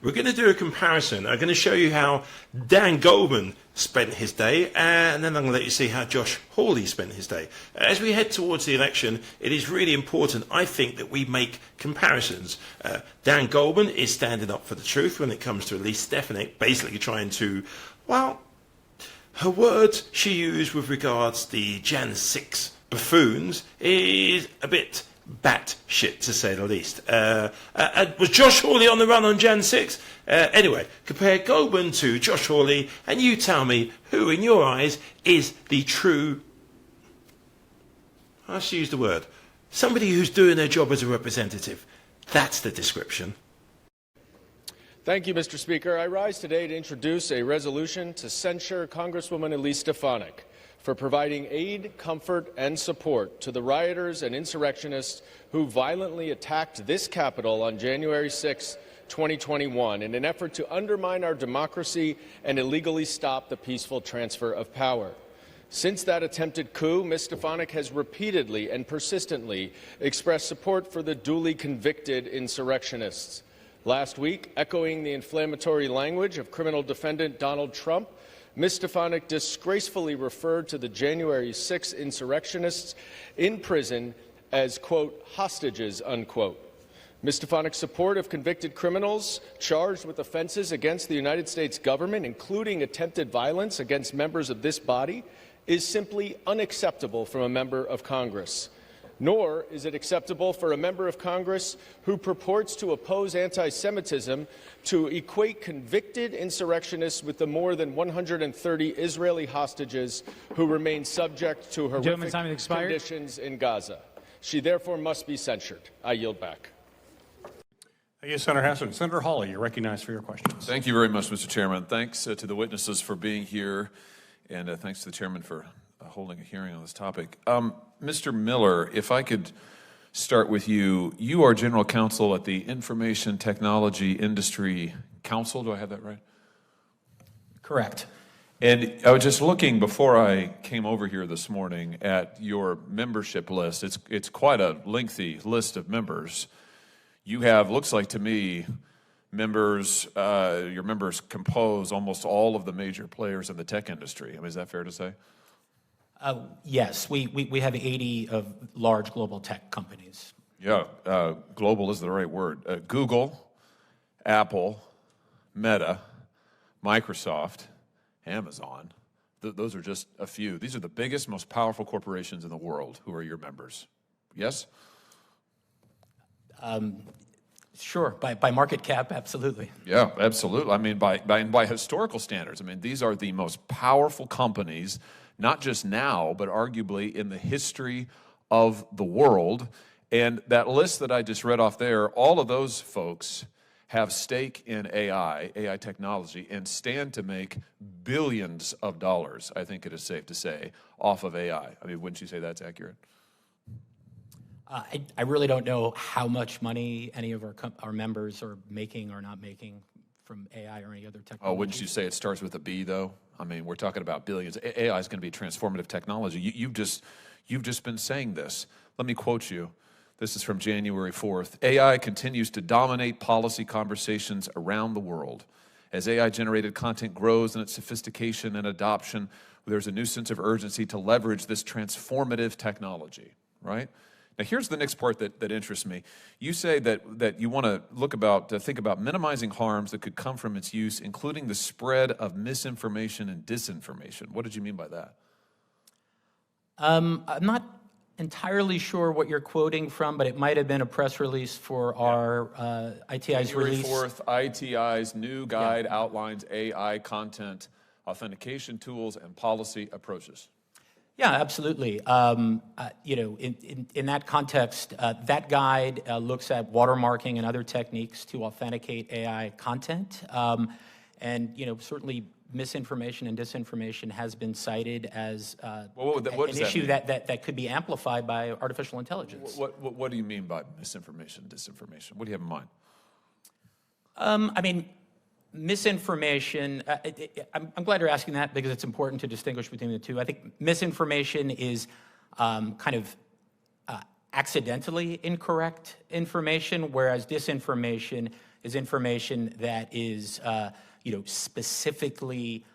we're going to do a comparison. I'm going to show you how Dan Goldman spent his day, and then I'm going to let you see how Josh Hawley spent his day. As we head towards the election, it is really important, I think, that we make comparisons. Dan Goldman is standing up for the truth when it comes to Elise Stefanik, basically trying to, well, her words she used with regards to the Jan 6 buffoons is a bit batshit, to say the least. Was Josh Hawley on the run on Jan 6? Anyway, compare Goldman to Josh Hawley, and you tell me who, in your eyes, is the true, I should use the word, somebody who's doing their job as a representative. That's the description. Thank you, Mr. Speaker. I rise today to introduce a resolution to censure Congresswoman Elise Stefanik for providing aid, comfort, and support to the rioters and insurrectionists who violently attacked this Capitol on January 6, 2021, in an effort to undermine our democracy and illegally stop the peaceful transfer of power. Since that attempted coup, Ms. Stefanik has repeatedly and persistently expressed support for the duly convicted insurrectionists. Last week, echoing the inflammatory language of criminal defendant Donald Trump, Ms. Stefanik disgracefully referred to the January 6 insurrectionists in prison as, quote, hostages, unquote. Ms. Stefanik's support of convicted criminals charged with offenses against the United States government, including attempted violence against members of this body, is simply unacceptable from a member of Congress. Nor is it acceptable for a member of Congress who purports to oppose anti-Semitism to equate convicted insurrectionists with the more than 130 Israeli hostages who remain subject to horrific conditions in Gaza. She therefore must be censured. I yield back. Thank you, Senator Hassan. Senator Hawley, you're recognized for your questions. Thank you very much, Mr. Chairman. Thanks to the witnesses for being here, and thanks to the chairman for holding a hearing on this topic. Mr. Miller, if I could start with you. You are General Counsel at the Information Technology Industry Council. Do I have that right? Correct. And I was just looking before I came over here this morning at your membership list. It's quite a lengthy list of members. You have, looks like to me, members, your members compose almost all of the major players in the tech industry. I mean, is that fair to say? Yes, we have 80 of large global tech companies. Yeah, global is the right word. Google, Apple, Meta, Microsoft, Amazon. Those are just a few. These are the biggest, most powerful corporations in the world who are your members. Yes? Sure, by market cap, absolutely. Yeah, absolutely. I mean, by historical standards, I mean, these are the most powerful companies, not just now, but arguably in the history of the world. And that list that I just read off there, all of those folks have stake in AI technology, and stand to make billions of dollars, I think it is safe to say, off of AI. I mean, wouldn't you say that's accurate? I really don't know how much money any of our members are making or not making from AI or any other technology. Oh, wouldn't you say it starts with a B, though? I mean, we're talking about billions. AI is going to be transformative technology. You've just been saying this. Let me quote you. This is from January 4th. AI continues to dominate policy conversations around the world. As AI-generated content grows in its sophistication and adoption, there's a new sense of urgency to leverage this transformative technology, right? Now, here's the next part that interests me. You say that you want to think about minimizing harms that could come from its use, including the spread of misinformation and disinformation. What did you mean by that? I'm not entirely sure what you're quoting from, but it might have been a press release for our ITI's release. January 4th, ITI's new guide outlines AI content authentication tools and policy approaches. Yeah, absolutely. You know, in that context, that guide looks at watermarking and other techniques to authenticate AI content. And, you know, certainly misinformation and disinformation has been cited as an issue that could be amplified by artificial intelligence. What do you mean by misinformation, disinformation? What do you have in mind? I mean, misinformation, I'm glad you're asking that because it's important to distinguish between the two. I think misinformation is kind of accidentally incorrect information, whereas disinformation is information that is, specifically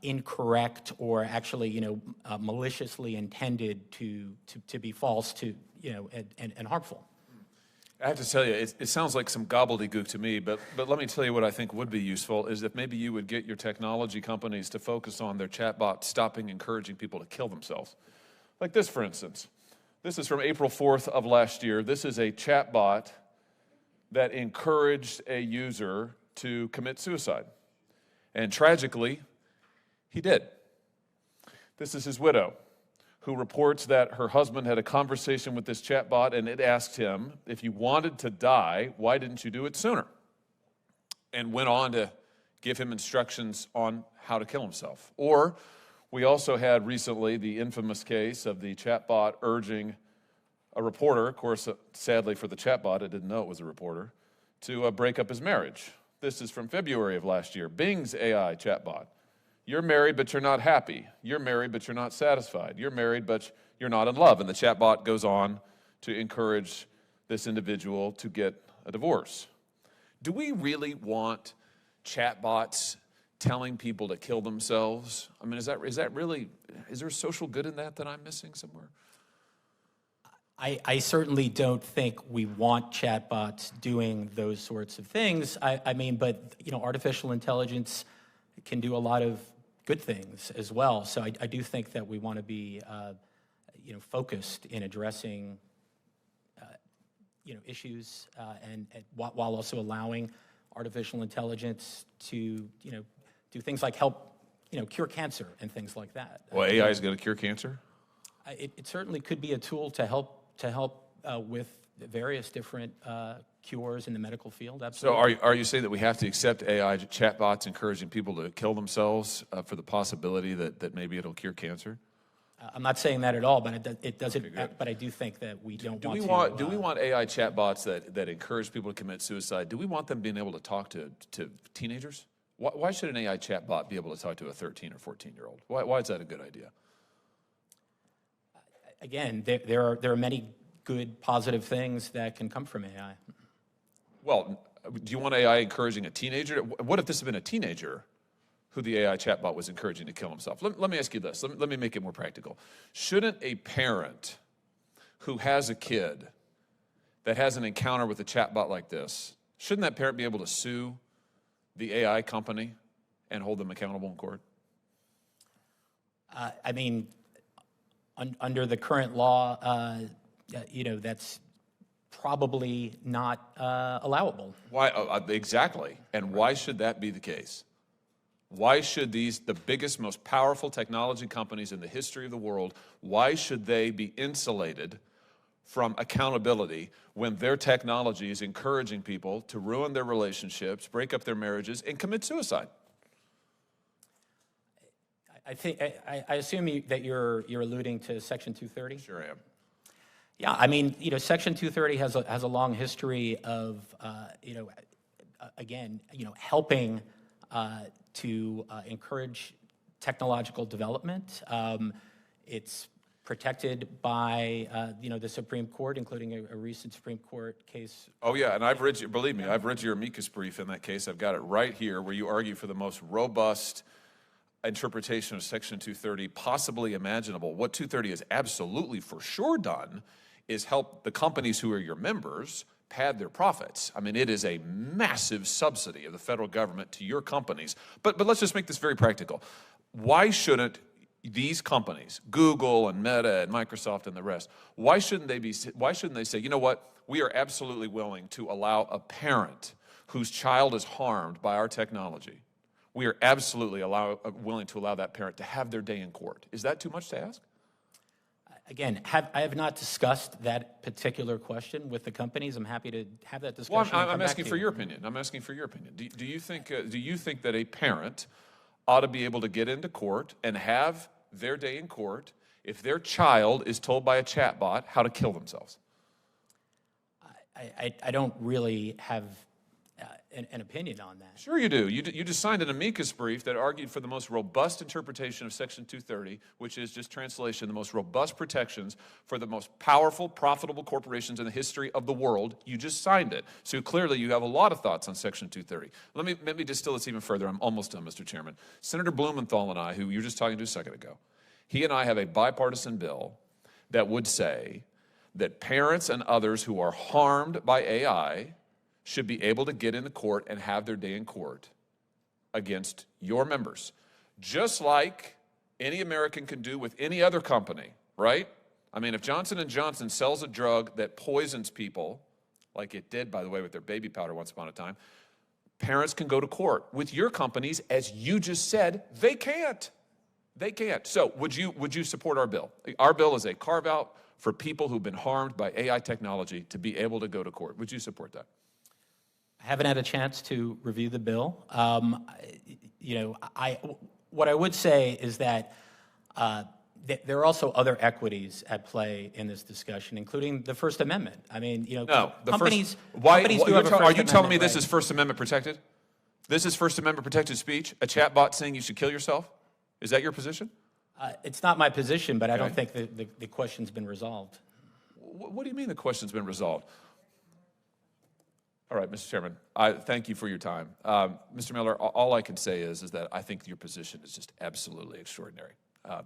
incorrect or actually, maliciously intended to be false and harmful. I have to tell you, it sounds like some gobbledygook to me, but let me tell you what I think would be useful is if maybe you would get your technology companies to focus on their chatbot stopping encouraging people to kill themselves. Like this, for instance. This is from April 4th of last year. This is a chatbot that encouraged a user to commit suicide. And tragically, he did. This is his widow, who reports that her husband had a conversation with this chatbot, and it asked him, if you wanted to die, why didn't you do it sooner? And went on to give him instructions on how to kill himself. Or we also had recently the infamous case of the chatbot urging a reporter, of course, sadly for the chatbot, it didn't know it was a reporter, to break up his marriage. This is from February of last year. Bing's AI chatbot. You're married, but you're not happy. You're married, but you're not satisfied. You're married, but you're not in love. And the chatbot goes on to encourage this individual to get a divorce. Do we really want chatbots telling people to kill themselves? I mean, is that really, is there social good in that I'm missing somewhere? I certainly don't think we want chatbots doing those sorts of things. I mean, but, artificial intelligence can do a lot of good things as well. So I do think that we want to be, focused in addressing, issues and while also allowing artificial intelligence to, do things like help, cure cancer and things like that. Well, AI is going to cure cancer? It certainly could be a tool to help with various different cures in the medical field. Absolutely. So are you saying that we have to accept AI chatbots encouraging people to kill themselves for the possibility that maybe it'll cure cancer? I'm not saying that at all, but it doesn't. But I do think that we don't do want we to. Want, do we want AI chatbots that encourage people to commit suicide? Do we want them being able to talk to teenagers? Why should an AI chatbot be able to talk to a 13 or 14-year-old? Why is that a good idea? Again, there are many good, positive things that can come from AI. Well, do you want AI encouraging a teenager? What if this had been a teenager who the AI chatbot was encouraging to kill himself? Let me ask you this. Let me make it more practical. Shouldn't a parent who has a kid that has an encounter with a chatbot like this, shouldn't that parent be able to sue the AI company and hold them accountable in court? I mean, under the current law, that's probably not allowable. Why exactly? And why should that be the case? Why should the biggest, most powerful technology companies in the history of the world, why should they be insulated from accountability when their technology is encouraging people to ruin their relationships, break up their marriages, and commit suicide? I assume that you're alluding to Section 230? Sure am. Yeah, I mean, Section 230 has a long history of, helping to encourage technological development. It's protected by, the Supreme Court, including a recent Supreme Court case. Oh yeah, and believe me, I've read your amicus brief in that case. I've got it right here, where you argue for the most robust interpretation of Section 230 possibly imaginable. What 230 has absolutely for sure done is help the companies who are your members pad their profits. I mean, it is a massive subsidy of the federal government to your companies. But let's just make this very practical. Why shouldn't these companies, Google and Meta and Microsoft and the rest, why shouldn't they say, you know what, we are absolutely willing to allow a parent whose child is harmed by our technology, we are absolutely willing to allow that parent to have their day in court. Is that too much to ask? Again, I have not discussed that particular question with the companies. I'm happy to have that discussion. Well, I'm asking for your opinion. I'm asking for your opinion. Do you think that a parent ought to be able to get into court and have their day in court if their child is told by a chatbot how to kill themselves? I don't really have an opinion on that. Sure you do. You just signed an amicus brief that argued for the most robust interpretation of Section 230, which is just translation, the most robust protections for the most powerful, profitable corporations in the history of the world. You just signed it. So clearly you have a lot of thoughts on Section 230. Let me distill this even further. I'm almost done, Mr. Chairman. Senator Blumenthal and I, who you were just talking to a second ago, he and I have a bipartisan bill that would say that parents and others who are harmed by AI should be able to get into court and have their day in court against your members, just like any American can do with any other company, right? I mean, if Johnson & Johnson sells a drug that poisons people, like it did, by the way, with their baby powder once upon a time, parents can go to court. With your companies, as you just said, they can't. They can't. So would you support our bill? Our bill is a carve-out for people who've been harmed by AI technology to be able to go to court. Would you support that? I haven't had a chance to review the bill. What I would say is that there are also other equities at play in this discussion, including the First Amendment. I mean, companies do have a First Amendment Are you telling me right. this is First Amendment protected? This is First Amendment protected speech? A chatbot saying you should kill yourself? Is that your position? It's not my position, but I don't Okay. think the question's been resolved. What do you mean the question's been resolved? All right, Mr. Chairman, I thank you for your time. Mr. Miller, all I can say is that I think your position is just absolutely extraordinary.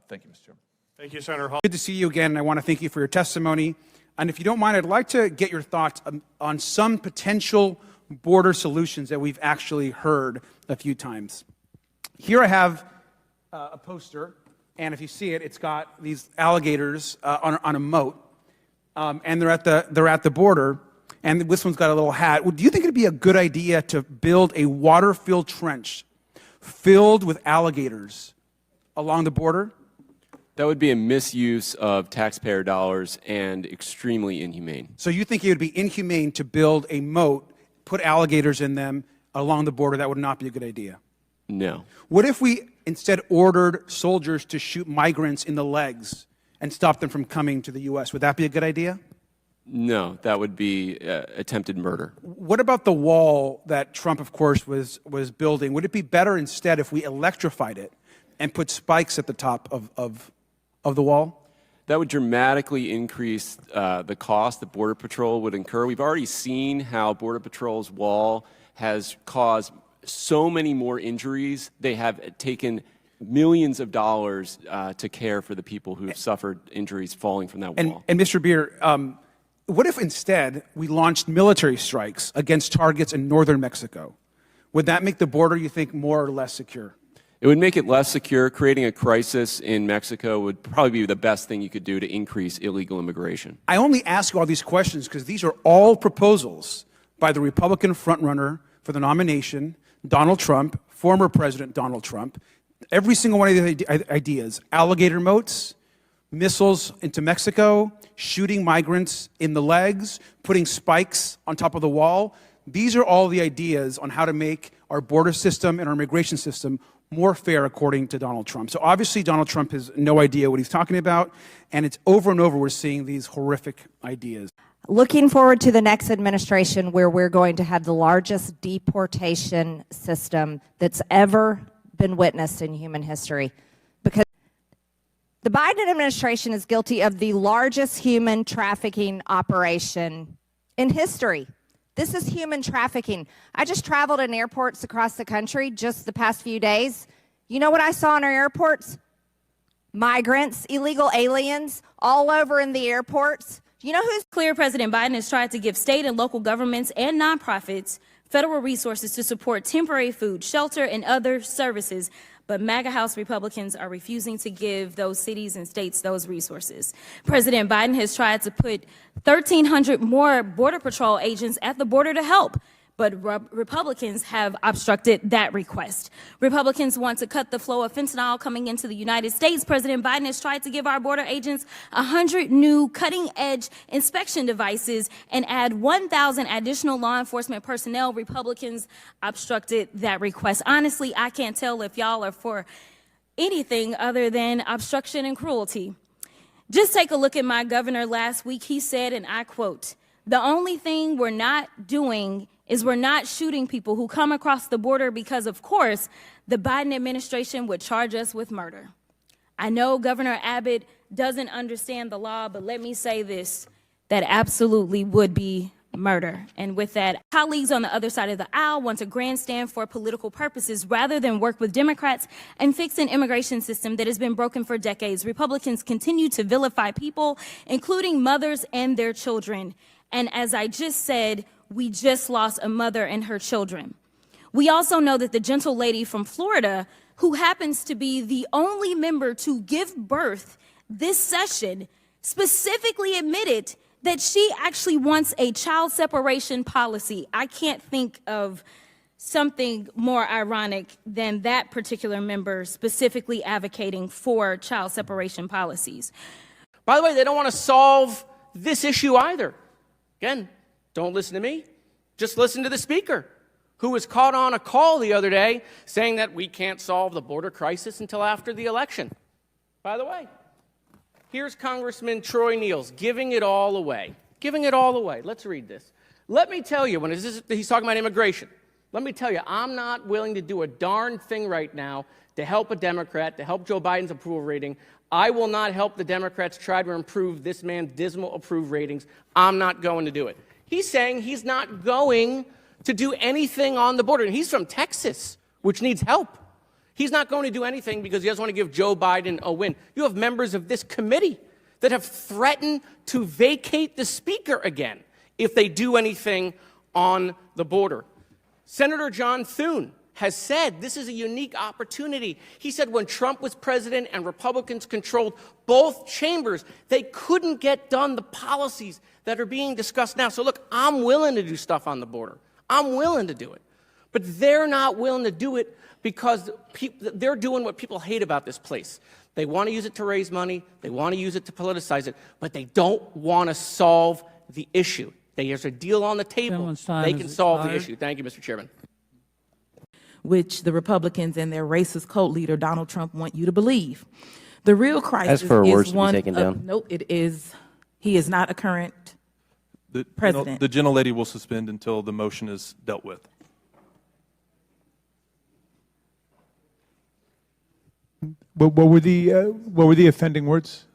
Thank you, Mr. Chairman. Thank you, Senator Hall. Good to see you again. I want to thank you for your testimony. And if you don't mind, I'd like to get your thoughts on some potential border solutions that we've actually heard a few times. Here I have a poster, and if you see it, it's got these alligators on a moat, and they're at the border. And this one's got a little hat. Do you think it'd be a good idea to build a water-filled trench filled with alligators along the border? That would be a misuse of taxpayer dollars and extremely inhumane. So you think it would be inhumane to build a moat, put alligators in them along the border? That would not be a good idea. No. What if we instead ordered soldiers to shoot migrants in the legs and stop them from coming to the U.S.? Would that be a good idea? No, that would be attempted murder. What about the wall that Trump, of course, was building? Would it be better instead if we electrified it and put spikes at the top of the wall? That would dramatically increase the cost that Border Patrol would incur. We've already seen how Border Patrol's wall has caused so many more injuries. They have taken millions of dollars to care for the people who have suffered injuries falling from that wall. And Mr. Beer, what if instead we launched military strikes against targets in northern Mexico? Would that make the border, you think, more or less secure? It would make it less secure. Creating a crisis in Mexico would probably be the best thing you could do to increase illegal immigration. I only ask you all these questions because these are all proposals by the Republican frontrunner for the nomination, Donald Trump, former President Donald Trump. Every single one of these ideas, alligator moats, missiles into Mexico, shooting migrants in the legs, putting spikes on top of the wall. These are all the ideas on how to make our border system and our immigration system more fair, according to Donald Trump. So obviously Donald Trump has no idea what he's talking about, and it's over and over we're seeing these horrific ideas. Looking forward to the next administration where we're going to have the largest deportation system that's ever been witnessed in human history. Because the Biden administration is guilty of the largest human trafficking operation in history. This is human trafficking. I just traveled in airports across the country just the past few days. You know what I saw in our airports? Migrants, illegal aliens, all over in the airports. You know who's clear? President Biden has tried to give state and local governments and nonprofits federal resources to support temporary food, shelter, and other services. But MAGA House Republicans are refusing to give those cities and states those resources. President Biden has tried to put 1,300 more Border Patrol agents at the border to help, but Republicans have obstructed that request. Republicans want to cut the flow of fentanyl coming into the United States. President Biden has tried to give our border agents 100 new cutting-edge inspection devices and add 1,000 additional law enforcement personnel. Republicans obstructed that request. Honestly, I can't tell if y'all are for anything other than obstruction and cruelty. Just take a look at my governor last week. He said, and I quote, "The only thing we're not doing is we're not shooting people who come across the border because, of course, the Biden administration would charge us with murder. I know Governor Abbott doesn't understand the law, but let me say this, that absolutely would be murder. And with that, colleagues on the other side of the aisle want to grandstand for political purposes rather than work with Democrats and fix an immigration system that has been broken for decades. Republicans continue to vilify people, including mothers and their children. And as I just said, we just lost a mother and her children. We also know that the gentle lady from Florida, who happens to be the only member to give birth this session, specifically admitted that she actually wants a child separation policy. I can't think of something more ironic than that particular member specifically advocating for child separation policies. By the way, they don't want to solve this issue either. Again, don't listen to me. Just listen to the speaker, who was caught on a call the other day saying that we can't solve the border crisis until after the election. By the way, here's Congressman Troy Niels giving it all away. Giving it all away. Let's read this. Let me tell you, when he's talking about immigration, let me tell you, I'm not willing to do a darn thing right now to help a Democrat, to help Joe Biden's approval rating. I will not help the Democrats try to improve this man's dismal approval ratings. I'm not going to do it. He's saying he's not going to do anything on the border. And he's from Texas, which needs help. He's not going to do anything because he doesn't want to give Joe Biden a win. You have members of this committee that have threatened to vacate the speaker again if they do anything on the border. Senator John Thune has said this is a unique opportunity. He said when Trump was president and Republicans controlled both chambers, they couldn't get done the policies that are being discussed now. So look, I'm willing to do stuff on the border. I'm willing to do it. But they're not willing to do it because they're doing what people hate about this place. They want to use it to raise money. They want to use it to politicize it. But they don't want to solve the issue. There's a deal on the table. They can solve the issue. Thank you, Mr. Chairman. Which the Republicans and their racist cult leader, Donald Trump, want you to believe. The real crisis As for is words to be one taken down. no, it is, he is not a current president. The gentlelady will suspend until the motion is dealt with. What were the offending words?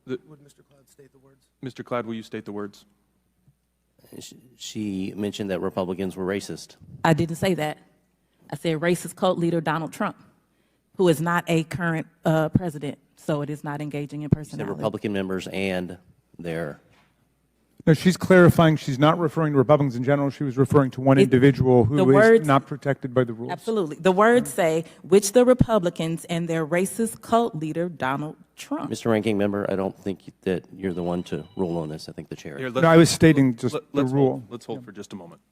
Would Mr. Cloud state the words? Mr. Cloud, will you state the words? She mentioned that Republicans were racist. I didn't say that. I said racist cult leader Donald Trump, who is not a current president, so it is not engaging in She said personality. Republican members and their... No, she's clarifying she's not referring to Republicans in general. She was referring to one individual who is not protected by the rules. Absolutely. The words say, which the Republicans and their racist cult leader, Donald Trump. Mr. Ranking Member, I don't think that you're the one to rule on this. I think the chair is. No, I was stating just the rule. Let's hold for just a moment.